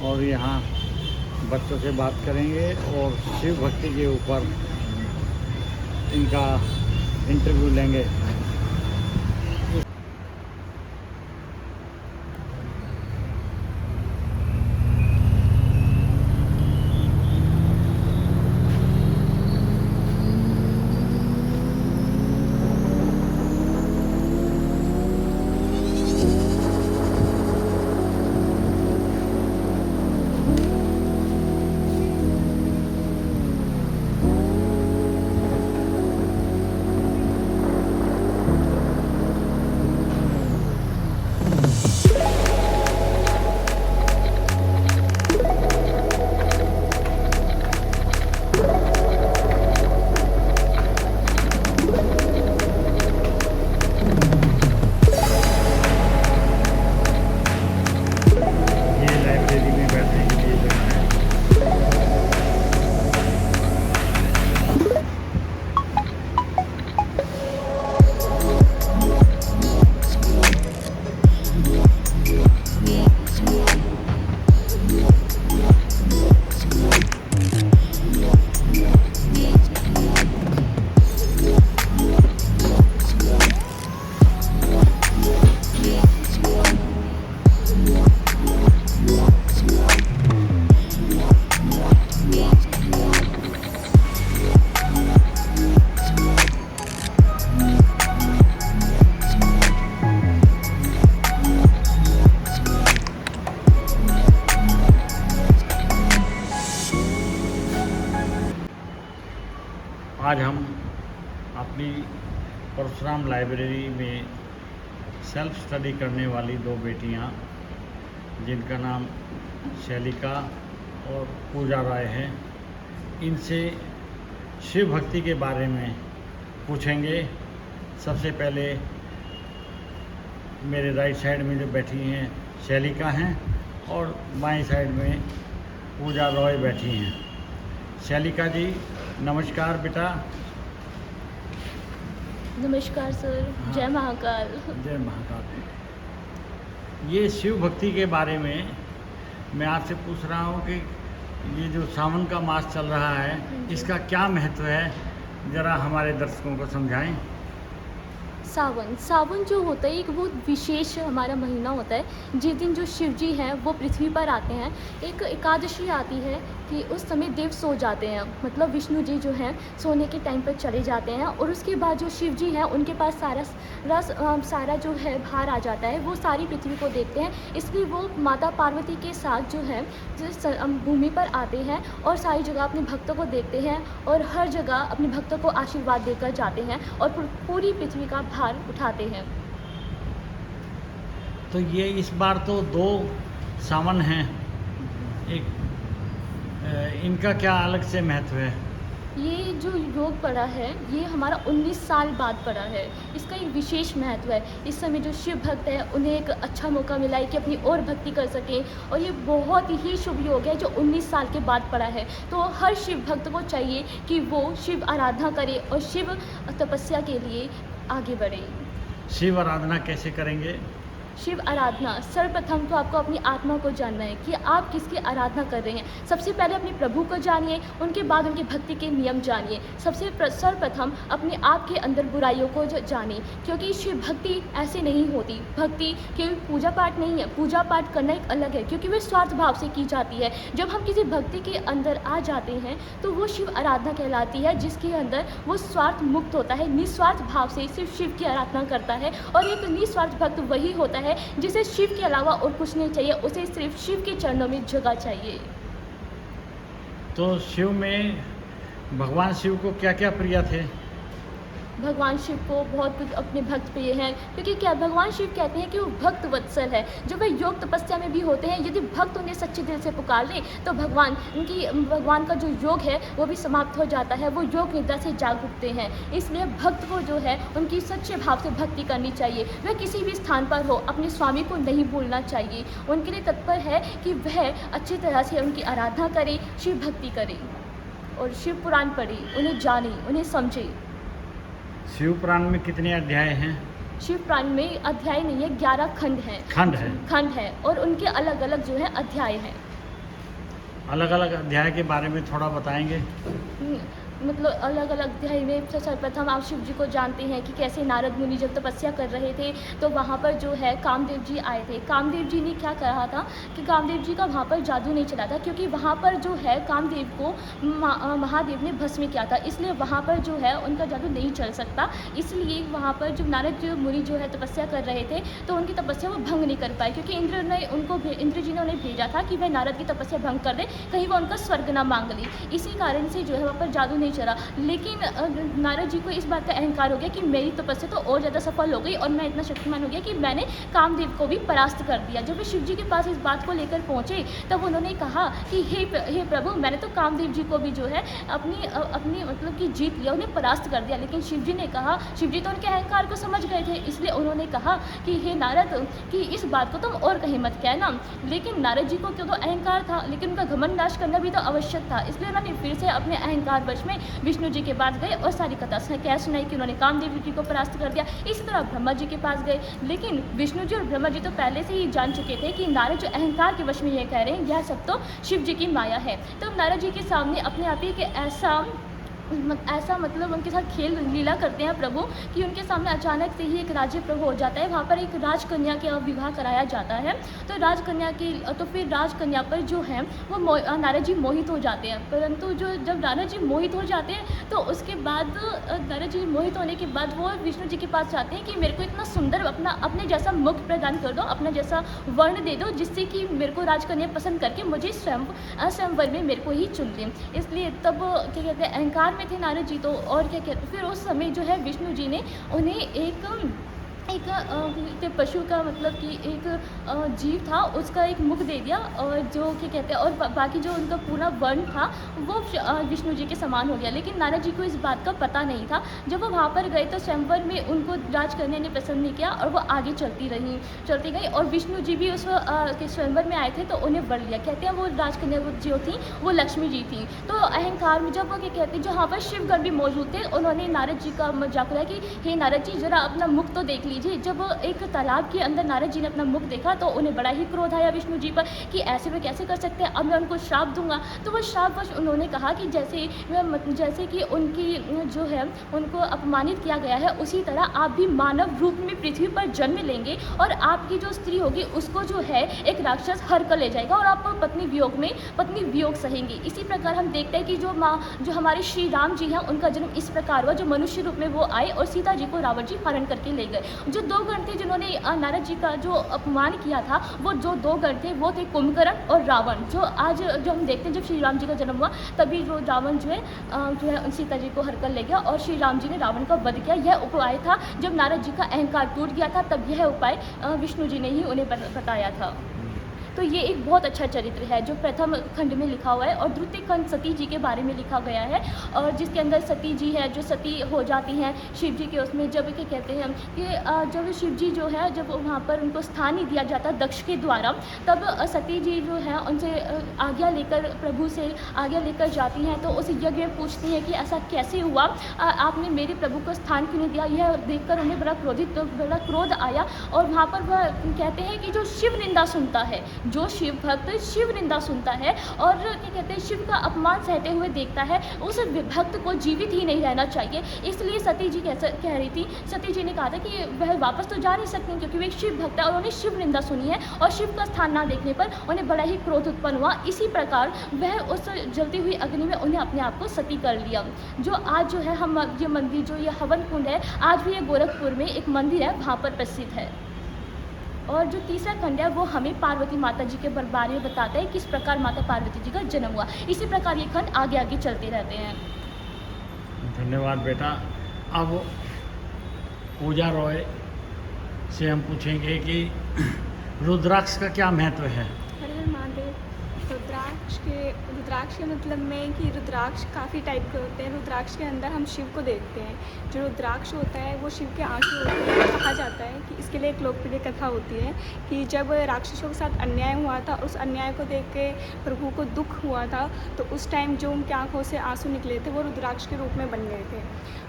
और यहाँ बच्चों से बात करेंगे और शिव भक्ति के ऊपर इनका इंटरव्यू लेंगे। आज हम अपनी परशुराम लाइब्रेरी में सेल्फ स्टडी करने वाली दो बेटियां, जिनका नाम शैलिका और पूजा राय है, इनसे शिव भक्ति के बारे में पूछेंगे। सबसे पहले मेरे राइट साइड में जो बैठी हैं शैलिका हैं और बाएं साइड में पूजा रॉय बैठी हैं। शैलिका जी नमस्कार बेटा। नमस्कार सर। हाँ। जय महाकाल। जय महाकाल। ये शिव भक्ति के बारे में मैं आपसे पूछ रहा हूँ कि ये जो सावन का मास चल रहा है, इसका क्या महत्व है, ज़रा हमारे दर्शकों को समझाएं। सावन जो होता है एक बहुत विशेष हमारा महीना होता है, जिस दिन जो शिव जी हैं वो पृथ्वी पर आते हैं। एक एकादशी आती है कि उस समय देव सो जाते हैं, मतलब विष्णु जी जो हैं सोने के टाइम पर चले जाते हैं, और उसके बाद जो शिव जी हैं उनके पास सारा जो है भार आ जाता है, वो सारी पृथ्वी को देखते हैं। इसलिए वो माता पार्वती के साथ जो है भूमि पर आते हैं और सारी जगह अपने भक्तों को देखते हैं और हर जगह अपने भक्तों को आशीर्वाद देकर जाते हैं और पूरी पृथ्वी का भार उठाते हैं। तो ये इस बार तो 2 सावन हैं, एक इनका क्या अलग से महत्व है? ये जो योग पड़ा है ये हमारा 19 साल बाद पड़ा है। इसका एक विशेष महत्व है। इस समय जो शिव भक्त है उन्हें एक अच्छा मौका मिला है कि अपनी और भक्ति कर सकें, और ये बहुत ही शुभ योग है जो 19 साल के बाद पड़ा है। तो हर शिव भक्त को चाहिए कि वो शिव आराधना करे और शिव तपस्या के लिए आगे बढ़े। शिव आराधना कैसे करेंगे? शिव आराधना सर्वप्रथम तो आपको अपनी आत्मा को जानना है कि आप किसकी आराधना कर रहे हैं। सबसे पहले अपने प्रभु को जानिए, उनके बाद उनकी भक्ति के नियम जानिए। सर्वप्रथम अपने आप के अंदर बुराइयों को जानिए, क्योंकि शिव भक्ति ऐसे नहीं होती। भक्ति केवल पूजा पाठ नहीं है, पूजा पाठ करना एक अलग है, क्योंकि वह स्वार्थ भाव से की जाती है। जब हम किसी भक्ति के अंदर आ जाते हैं तो वो शिव आराधना कहलाती है, जिसके अंदर वो स्वार्थ मुक्त होता है, निस्वार्थ भाव से सिर्फ शिव की आराधना करता है। और एक निस्वार्थ भक्त वही होता है जिसे शिव के अलावा और कुछ नहीं चाहिए, उसे सिर्फ शिव के चरणों में जगह चाहिए। तो शिव में भगवान शिव को क्या क्या प्रिय थे? भगवान शिव को बहुत कुछ अपने भक्त प्रिय हैं, क्योंकि क्या भगवान शिव कहते हैं कि वो भक्त वत्सल है। जब वे योग तपस्या में भी होते हैं, यदि भक्त उन्हें सच्चे दिल से पुकार ले तो भगवान का जो योग है वो भी समाप्त हो जाता है, वो योग निद्रा से जाग उठते हैं। इसलिए भक्त को जो है उनकी सच्चे भाव से भक्ति करनी चाहिए। वह किसी भी स्थान पर हो अपने स्वामी को नहीं भूलना चाहिए। उनके लिए तत्पर है कि वह अच्छी तरह से उनकी आराधना करे, शिव भक्ति करे और शिव पुराण पढ़े, उन्हें जाने, उन्हें समझे। शिव पुराण में कितने अध्याय हैं? शिव पुराण में अध्याय नहीं है, 11 खंड हैं। खंड है। खंड है और उनके अलग अलग जो है अध्याय हैं। अलग अलग अध्याय के बारे में थोड़ा बताएंगे? मतलब अलग अलग अध्याय में सर्वप्रथम आप शिव जी को जानते हैं कि कैसे नारद मुनि जब तपस्या कर रहे थे तो वहाँ पर जो है कामदेव जी आए थे। कामदेव जी ने क्या कहा था कि कामदेव जी का वहाँ पर जादू नहीं चला था, क्योंकि वहाँ पर जो है कामदेव को महादेव ने भस्म किया था, इसलिए वहाँ पर जो है उनका जादू नहीं चल सकता। इसलिए वहाँ पर जो नारद मुनि जो है तपस्या कर रहे थे तो उनकी तपस्या वो भंग नहीं कर पाए, क्योंकि इंद्र जी ने उन्हें भेजा था कि वह नारद की तपस्या भंग कर दे, कहीं वो उनका स्वर्ग ना मांग ले। इसी कारण से जो है वहाँ पर जादू नहीं चला। लेकिन नारद जी को इस बात का अहंकार हो गया कि मेरी तपस्या तो और ज़्यादा सफल हो गई और मैं इतना शक्तिमान हो गया कि मैंने कामदेव को भी परास्त कर दिया। जब वे शिव जी के पास इस बात को लेकर पहुँचे तब उन्होंने कहा कि हे प्रभु, मैंने तो कामदेव जी को भी जो है अपनी मतलब कि जीत लिया, उन्हें परास्त कर दिया। लेकिन शिव जी ने कहा, शिव जी तो उनके अहंकार को समझ गए थे, इसलिए उन्होंने कहा कि हे नारद, कि इस बात को तुम और कहीं मत कहना। लेकिन नारद जी को क्यों तो अहंकार था, लेकिन उनका घमंड नाश करना भी तो आवश्यक था, इसलिए उन्होंने फिर से अपने अहंकार वश में विष्णु जी के पास गए और सारी कथा क्या सुनाई कि उन्होंने कामदेव जी को परास्त कर दिया। इसी तरह ब्रह्मा जी के पास गए, लेकिन विष्णु जी और ब्रह्मा जी तो पहले से ही जान चुके थे कि नारद जो अहंकार के वश में ये कह रहे हैं यह सब तो शिव जी की माया है। तो नारद जी के सामने अपने आप ही के ऐसा मतलब उनके साथ खेल लीला करते हैं प्रभु कि उनके सामने अचानक से ही एक राज्य प्रभु हो जाता है। वहाँ पर एक राजकन्या के विवाह कराया जाता है, तो फिर राजकन्या पर जो है वो नारद जी मोहित हो जाते हैं। परंतु जब नारद जी मोहित हो जाते हैं तो उसके बाद नारद जी मोहित होने के बाद वो विष्णु जी के पास जाते हैं कि मेरे को इतना सुंदर अपने जैसा मुख प्रदान कर दो, अपना जैसा वर्ण दे दो, जिससे कि मेरे को राजकन्या पसंद करके मुझे स्वयंवर में मेरे को ही चुन लें। इसलिए तब क्या कहते हैं अहंकार में थे नारद जी तो, और क्या कहते फिर उस समय जो है विष्णु जी ने उन्हें एक पशु का मतलब कि एक जीव था उसका एक मुख दे दिया, और जो क्या कहते हैं और बाकी जो उनका पूरा वर्ण था वो विष्णु जी के समान हो गया। लेकिन नारद जी को इस बात का पता नहीं था। जब वो वहाँ पर गए तो स्वयंवर में उनको राजकन्या ने पसंद नहीं किया और वो आगे चलती गई, और विष्णु जी भी उस स्वयंवर में आए थे तो उन्हें वर लिया। कहते हैं वो राजकन्या जो थी वो लक्ष्मी जी थी। तो अहंकार में जब वो क्या कहते हैं जो वहाँ पर शिवगण भी मौजूद थे, उन्होंने नारद जी का मजाक उड़ाया कि हे नारद जी, जरा अपना मुख तो देख लीजिए। जब एक तालाब के अंदर नारद जी ने अपना मुख देखा तो उन्हें बड़ा ही क्रोध आया विष्णु जी पर कि ऐसे वे कैसे कर सकते हैं, अब मैं उनको श्राप दूंगा। तो वो श्रापवश उन्होंने कहा कि जैसे कि उनकी जो है उनको अपमानित किया गया है, उसी तरह आप भी मानव रूप में पृथ्वी पर जन्म लेंगे और आपकी जो स्त्री होगी उसको जो है एक राक्षस हर कर ले जाएगा और आप पत्नी वियोग सहेंगे। इसी प्रकार हम देखते हैं कि जो हमारे श्री राम जी हैं उनका जन्म इस प्रकार हुआ, जो मनुष्य रूप में वो आए और सीता जी को रावण जी हरण करके ले गए। जो दो गण थे जिन्होंने नारद जी का जो अपमान किया था, वो जो दो गण थे वो थे कुंभकर्ण और रावण। जो हम देखते हैं जब श्री राम जी का जन्म हुआ तभी जो रावण जो है सीता जी को हर कर ले गया और श्री राम जी ने रावण का वध किया। यह उपाय था जब नारद जी का अहंकार टूट गया था, तब यह उपाय विष्णु जी ने ही उन्हें बताया था। तो ये एक बहुत अच्छा चरित्र है जो प्रथम खंड में लिखा हुआ है, और द्वितीय खंड सती जी के बारे में लिखा गया है, और जिसके अंदर सती जी है जो सती हो जाती हैं शिव जी के उसमें। जब क्या कहते हैं कि जब शिव जी जो है जब वहाँ पर उनको स्थान नहीं दिया जाता दक्ष के द्वारा, तब सती जी जो है उनसे आज्ञा लेकर प्रभु से आज्ञा लेकर जाती हैं। तो उस यज्ञ में पूछती हैं कि ऐसा कैसे हुआ, आपने मेरे प्रभु को स्थान क्यों नहीं दिया। यह देखकर उन्हें बड़ा क्रोध आया, और वहाँ पर वह कहते हैं कि जो शिव निंदा सुनता है, जो शिव भक्त शिव निंदा सुनता है और क्या कहते हैं शिव का अपमान सहते हुए देखता है, उस भक्त को जीवित ही नहीं रहना चाहिए। इसलिए सती जी कह रही थी, सती जी ने कहा था कि वह वापस तो जा नहीं सकती क्योंकि वे एक शिव भक्त है और उन्होंने शिव निंदा सुनी है, और शिव का स्थान ना देखने पर उन्हें बड़ा ही क्रोध उत्पन्न हुआ। इसी प्रकार वह उस जलती हुई अग्नि में उन्हें अपने आप को सती कर लिया। जो आज जो है हम ये मंदिर जो ये हवन कुंड है, आज भी ये गोरखपुर में एक मंदिर है, वहाँ पर प्रसिद्ध है। और जो तीसरा खंड है वो हमें पार्वती माता जी के बारे में बताता है किस प्रकार माता पार्वती जी का जन्म हुआ। इसी प्रकार ये खंड आगे आगे चलते रहते हैं। धन्यवाद बेटा। अब पूजा रॉय से हम पूछेंगे कि रुद्राक्ष का क्या महत्व है। हर हर महादेव। रुद्राक्ष के मतलब में कि रुद्राक्ष काफ़ी टाइप के होते हैं। रुद्राक्ष के अंदर हम शिव को देखते हैं। जो रुद्राक्ष होता है वो शिव के आंसू होते हैं। कहा जाता है कि इसके लिए एक लोकप्रिय कथा होती है कि जब राक्षसों के साथ अन्याय हुआ था, उस अन्याय को देख के प्रभु को दुख हुआ था, तो उस टाइम जो उनकी आंखों से आंसू निकले थे वो रुद्राक्ष के रूप में बन गए थे।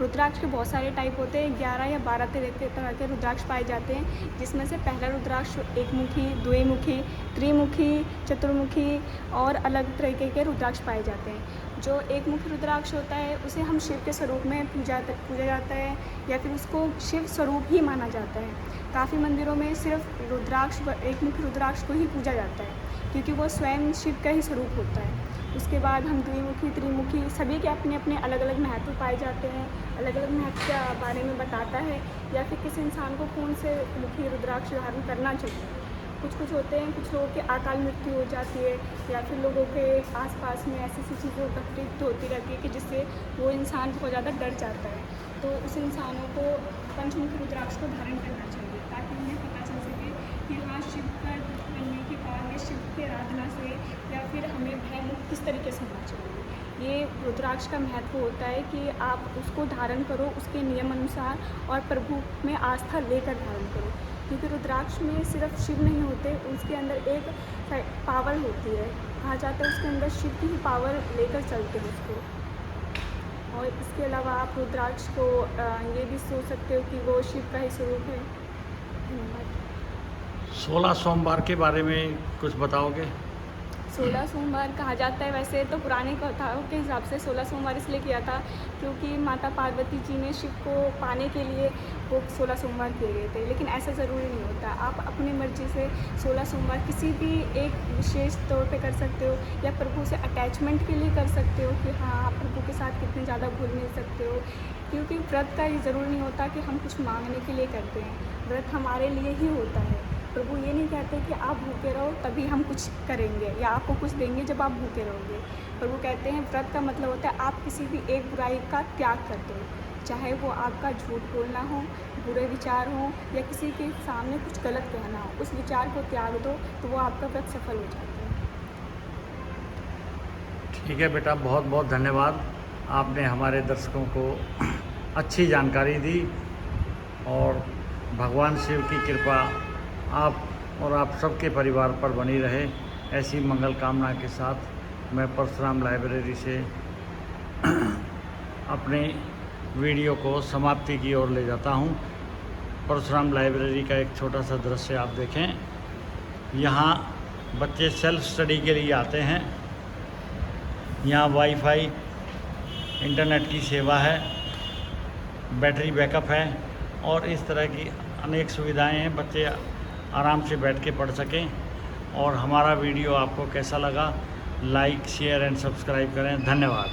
रुद्राक्ष के बहुत सारे टाइप होते हैं, 11 या 12 तरह के रुद्राक्ष पाए जाते हैं, जिसमें से पहला रुद्राक्ष एकमुखी, द्विमुखी, त्रिमुखी, चतुर्मुखी और अलग तरीके के रुद्राक्ष पाए जाते हैं। जो एक मुखी रुद्राक्ष होता है उसे हम शिव के स्वरूप में पूजा जाता है या फिर उसको शिव स्वरूप ही माना जाता है। काफ़ी मंदिरों में सिर्फ रुद्राक्ष एक मुखी रुद्राक्ष को ही पूजा जाता है क्योंकि वो स्वयं शिव का ही स्वरूप होता है। उसके बाद हम द्विमुखी, त्रिमुखी सभी के अपने अपने अलग अलग महत्व पाए जाते हैं। अलग अलग महत्व के बारे में बताता है या फिर किसी इंसान को कौन से मुखी रुद्राक्ष धारण करना चाहिए। कुछ होते हैं, कुछ लोगों की अकाल मृत्यु हो जाती है या फिर लोगों के आसपास में ऐसी चीज़ें एकत्रित होती रहती है कि जिससे वो इंसान बहुत ज़्यादा डर जाता है। तो उस इंसानों को पंचमुखी रुद्राक्ष को धारण करना चाहिए ताकि उन्हें पता चल सके कि हाँ, शिव का बनने के बाद या शिव की आराधना से या फिर हमें भयमुक्त किस तरीके से होना चाहिए। ये रुद्राक्ष का महत्व होता है कि आप उसको धारण करो उसके नियम अनुसार और प्रभु में आस्था लेकर धारण करो, क्योंकि रुद्राक्ष में सिर्फ शिव नहीं होते, उसके अंदर एक पावर होती है। कहा जाता है उसके अंदर शिव की ही पावर लेकर चलते हैं उसको। और इसके अलावा आप रुद्राक्ष को ये भी सोच सकते हो कि वो शिव का ही स्वरूप है। धन्यवाद। 16 सोमवार के बारे में कुछ बताओगे? 16 सोमवार कहा जाता है, वैसे तो पुराने कथाओं के हिसाब से 16 सोमवार इसलिए किया था क्योंकि माता पार्वती जी ने शिव को पाने के लिए वो 16 सोमवार किए गए थे। लेकिन ऐसा ज़रूरी नहीं होता, आप अपनी मर्ज़ी से 16 सोमवार किसी भी एक विशेष तौर पे कर सकते हो या प्रभु से अटैचमेंट के लिए कर सकते हो कि हाँ, आप प्रभु के साथ कितने ज़्यादा घुल मिल सकते हो। क्योंकि व्रत का ये ज़रूरी नहीं होता कि हम कुछ मांगने के लिए करते हैं, व्रत हमारे लिए ही होता है। प्रभु ये नहीं कहते कि आप भूखे रहो तभी हम कुछ करेंगे या आपको कुछ देंगे जब आप भूखे रहोगे। प्रभु कहते हैं व्रत का मतलब होता है आप किसी भी एक बुराई का त्याग करते हो, चाहे वो आपका झूठ बोलना हो, बुरे विचार हो या किसी के सामने कुछ गलत कहना हो, उस विचार को त्याग दो तो वो आपका व्रत सफल हो जाता है। ठीक है बेटा, बहुत बहुत धन्यवाद। आपने हमारे दर्शकों को अच्छी जानकारी दी और भगवान शिव की कृपा आप और आप सबके परिवार पर बनी रहे, ऐसी मंगल कामना के साथ मैं परशुराम लाइब्रेरी से अपने वीडियो को समाप्ति की ओर ले जाता हूं। परशुराम लाइब्रेरी का एक छोटा सा दृश्य आप देखें। यहाँ बच्चे सेल्फ स्टडी के लिए आते हैं। यहाँ वाईफाई इंटरनेट की सेवा है, बैटरी बैकअप है और इस तरह की अनेक सुविधाएं हैं, बच्चे आराम से बैठ के पढ़ सकें। और हमारा वीडियो आपको कैसा लगा, लाइक शेयर एंड सब्सक्राइब करें। धन्यवाद।